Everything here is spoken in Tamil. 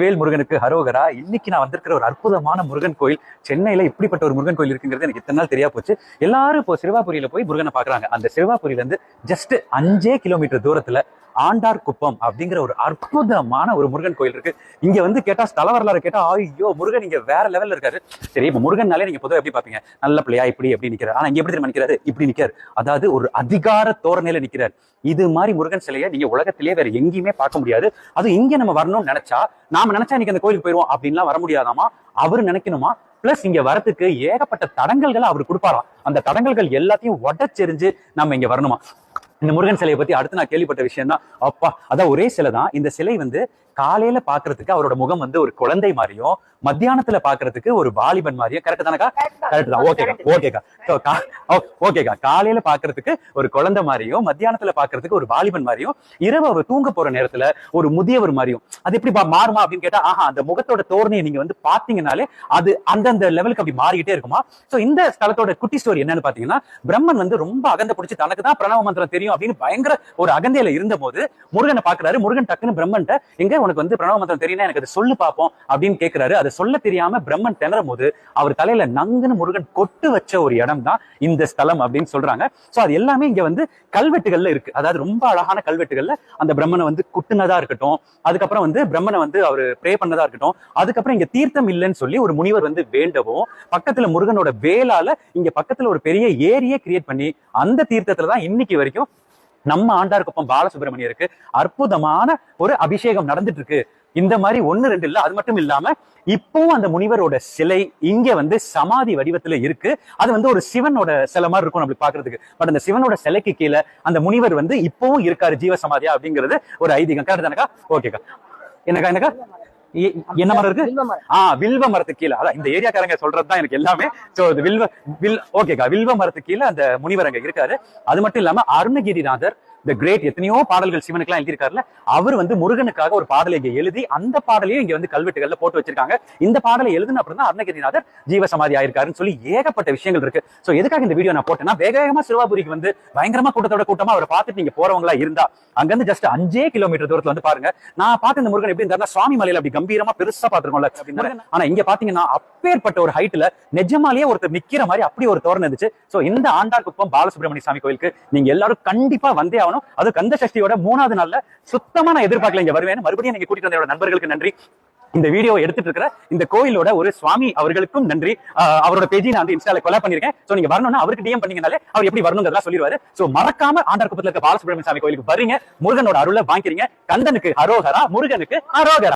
வேல் முருகனுக்கு ஹரோகரா. இன்னைக்கு நான் வந்திருக்கிற ஒரு அற்புதமான முருகன் கோயில். சென்னையில இப்படிப்பட்ட ஒரு முருகன் கோயில் இருக்குங்கிறது எனக்கு இத்தனை நாள் தெரியா போச்சு. எல்லாரும் இப்போ சிறுவாபுரியில போய் முருகனை பாக்குறாங்க. அந்த சிறுவாபுரியில இருந்து ஜஸ்ட் 5 கிலோமீட்டர் தூரத்துல ஆண்டார் குப்பம் அப்படிங்கிற ஒரு அற்புதமான ஒரு முருகன் கோயில் இருக்கு. இங்க வந்து கேட்டா ஸ்தல வரலாறு கேட்டா ஐயோ முருகன் இங்க வேற லெவல்ல இருக்காரு. சரி, இப்ப முருகன்னாலே நீங்க பொதுவாக எப்படி பாப்பீங்க? நல்ல பிள்ளையா இப்படி எப்படி நிக்கிறார். ஆனா இங்க எப்படி தெரியுமா நிக்கிறாரு? இப்படி நிக்கிறார். அதாவது ஒரு அதிகார தோரணையில நிக்கிறார். இது மாதிரி முருகன் சிலையை நீங்க உலகத்திலேயே வேற எங்கேயுமே பார்க்க முடியாது. அது இங்க நம்ம வரணும்னு நினைச்சா, நாம நினைச்சா இன்னைக்கு அந்த கோயிலுக்கு போயிருவோம் அப்படின்லாம் வர முடியாதாமா. அவரு நினைக்கணுமா. பிளஸ் இங்க வரத்துக்கு ஏகப்பட்ட தடங்கல்களை அவர் கொடுப்பாராம். அந்த தடங்கல்கள் எல்லாத்தையும் உடச்செறிஞ்சு நம்ம இங்க வரணுமா. இந்த முருகன் சிலையை பத்தி அடுத்து நான் கேள்விப்பட்ட விஷயம் தான். அப்பா, அதான் ஒரே சிலை தான். இந்த சிலை வந்து காலையில பாக்குறதுக்கு அவரோட முகம் வந்து ஒரு குழந்தை மாதிரியும், மத்தியானத்துல பாக்குறதுக்கு ஒரு வாலிபன் மாதிரியும். கரெக்ட் தானக்கா? கரெக்ட் தான். ஓகேக்கா. காலையில பாக்குறதுக்கு ஒரு குழந்தை மாதிரியும், மத்தியானத்துல பாக்குறதுக்கு ஒரு வாலிபன் மாதிரியும், இரவு அவர் தூங்க போற நேரத்துல ஒரு முதியவர் மாதிரியும். அது எப்படி மாறுமா அப்படின்னு கேட்டா, அந்த முகத்தோட தோரணையை நீங்க வந்து பாத்தீங்கன்னாலே அது அந்தந்த லெவலுக்கு அப்படி மாறிக்கிட்டே இருக்குமா. சோ இந்த ஸ்தலத்தோட குட்டி ஸ்டோரி என்னன்னு பாத்தீங்கன்னா, பிரம்மன் வந்து ரொம்ப அகந்த பிடிச்சி தனக்கு தான் பிரணவ மந்திரம் தெரியும் அப்படின்னு பயங்கர ஒரு அகந்தையில இருந்த போது முருகனை பாக்குறாரு. முருகன் டக்குன்னு பிரம்மன்ட்ட, எங்க உனக்கு வந்து பிரணவ மந்திரம் தெரியும்னா எனக்கு அதை சொல்லு பார்ப்போம் அப்படின்னு கேட்கிறாரு. அதை சொல்ல தெரியாம பிரம்மன் திணறும் போது அவர் தலையில நங்குன்னு முருகன் கொட்டு வச்ச ஒரு இடம் தான் இந்த ஸ்தலம் அப்படின்னு சொல்றாங்க. சோ அது எல்லாமே இங்க வந்து கல்வெட்டுகள்ல இருக்கு. அதாவது ரொம்ப அழகான கல்வெட்டுகள்ல அந்த பிரம்மனை வந்து குட்டுனதா இருக்கட்டும், அதுக்கப்புறம் வந்து பிரம்மனை வந்து அவரு ப்ரே பண்ணதா இருக்கட்டும், அதுக்கப்புறம் இங்க தீர்த்தம் இல்லைன்னு சொல்லி ஒரு முனிவர் வந்து வேண்டவும் பக்கத்துல முருகனோட வேலால இங்க பக்கத்துல ஒரு பெரிய ஏரியே கிரியேட் பண்ணி அந்த தீர்த்தத்துலதான் இன்னைக்கு வரைக்கும் நம்ம ஆண்டார்குப்பம் பாலசுப்ரமணியருக்கு அற்புதமான ஒரு அபிஷேகம் நடந்துட்டு இருக்கு. இந்த மாதிரி 1, 2 இல்ல. அது மட்டும் இல்லாம இப்பவும் அந்த முனிவரோட சிலை இங்க வந்து சமாதி வடிவத்துல இருக்கு. அது வந்து ஒரு சிவனோட சிலை மாதிரி இருக்கும் அப்படி பாக்குறதுக்கு. பட் அந்த சிவனோட சிலைக்கு கீழே அந்த முனிவர் வந்து இப்பவும் இருக்காரு ஜீவ சமாதியா அப்படிங்கிறது ஒரு ஐதீகம். கரெக்ட் தானக்கா? ஓகேக்கா. என்னக்கா என்ன மரம் இருக்கு? வில்வ மரத்துக்கு கீழே. அதான் இந்த ஏரியாக்காரங்க சொல்றதுதான் எனக்கு எல்லாமே. சோ ஓகேக்கா, வில்வ மரத்துக்கு கீழே அந்த முனிவர் அங்க இருக்காரு. அது மட்டும் இல்லாம அருணகிரிநாதர் தி கிரேட் எத்தனையோ பாடல்கள் சிவனுக்குலாம் எழுதியிருக்காருல, அவர் வந்து முருகனுக்காக ஒரு பாடலை இங்க எழுதி அந்த பாடலையும் இங்க வந்து கல்வெட்டுகள்ல போட்டு வச்சிருக்காங்க. இந்த பாடலை எழுதுன அப்புறம் தான் அருணகிரிநாதர் ஜீவ சமாதி ஆயிருக்காருன்னு சொல்லி ஏகப்பட்ட விஷயங்கள் இருக்கு. சோ எதுக்காக இந்த வீடியோ நான் போட்டேன்னா, வேகமா சிறுவாபுரிக்கு வந்து பயங்கரமா கூட்டமா அவரை பார்த்துட்டு நீங்க போறவங்களா இருந்தா அங்க இருந்து ஜஸ்ட் 5 கிலோமீட்டர் தூரத்துல வந்து பாருங்க. நான் பார்த்த இந்த முருகன் எப்படி இருந்தாருன்னா, சுவாமி மலையில அப்படி கம்பீரமா பெருசா பாத்துருக்கோம்ல. ஆனா இங்க பாத்தீங்கன்னா அப்பேற்பட்ட ஒரு ஹைட்ல நிஜமாலேயே ஒருத்தர் நிக்கிற மாதிரி அப்படி ஒரு தோரணை இருந்துச்சு. சோ இந்த ஆண்டார்குப்பம் பாலசுப்ரமணிய சாமி கோயிலுக்கு நீங்க எல்லாரும் கண்டிப்பா வந்தே ஆகணும். அது கந்த சஷ்டியோட 3வது நாள்ல சுத்தமா நான் எதிர்பார்க்கல இங்க வருவேன். மறுபடியும் நீங்க கூட்டிட்டு வந்த நண்பர்களுக்கு நன்றி. இந்த வீடியோ எடுத்துட்டு இருக்கிற இந்த கோயிலோட ஒரு சுவாமி அவர்களுக்கும் நன்றி. அவரோட பேஜை நான் வந்து இன்ஸ்டால கொலா பண்ணிருக்கேன். சோ நீங்க வரணும்னா அவருக்கு டிஎம் பண்ணீங்கனாலே அவர் எப்படி வரணுங்கிறதெல்லாம் சொல்லிடுவாரு. சோ மறக்காம ஆண்டார்குப்பத்துல இருக்க பாலசுப்ரமணிய சாமி கோயிலுக்கு வரீங்க, முருகனோட அருளை வாங்கிக்கிறீங்க. கந்தனுக்கு அரோகரா, முருகனுக்கு அரோகரா.